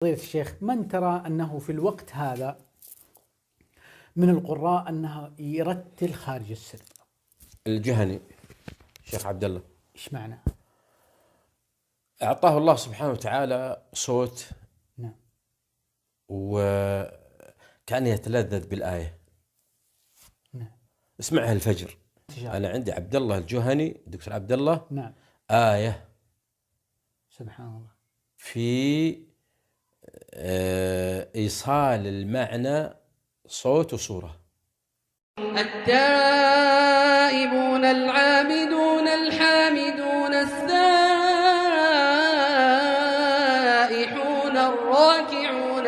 فضيلة الشيخ، من ترى أنه في الوقت هذا من القراء أنه يرتل خارج السر؟ الجهني الشيخ عبد الله. إيش معنى؟ أعطاه الله سبحانه وتعالى صوت، نعم. وكان يتلذذ بالآية. نعم. اسمعها الفجر. أنا عندي عبد الله الجهني، دكتور عبد الله. نعم. آية سبحان الله في إيصال المعنى صوت وصورة. التائبون العابدون الحامدون السائحون الراكعون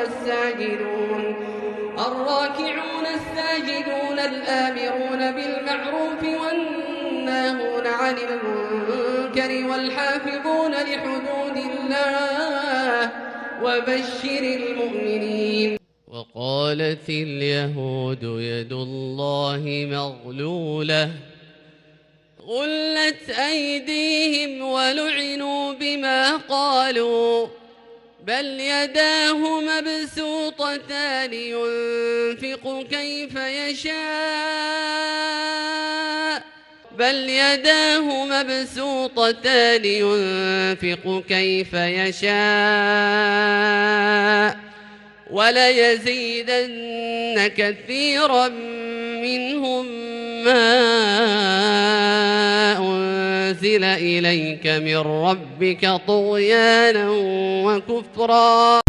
الساجدون الآمرون بالمعروف والناهون عن المنكر والحافظون لحدود الله وبشر المؤمنين. وقالت اليهود يد الله مغلولة غلت أيديهم ولعنوا بما قالوا بل يداه مبسوطتان ينفق كيف يشاء وليزيدن كثيرا منهم ما أنزل إليك من ربك طغيانا وكفرا.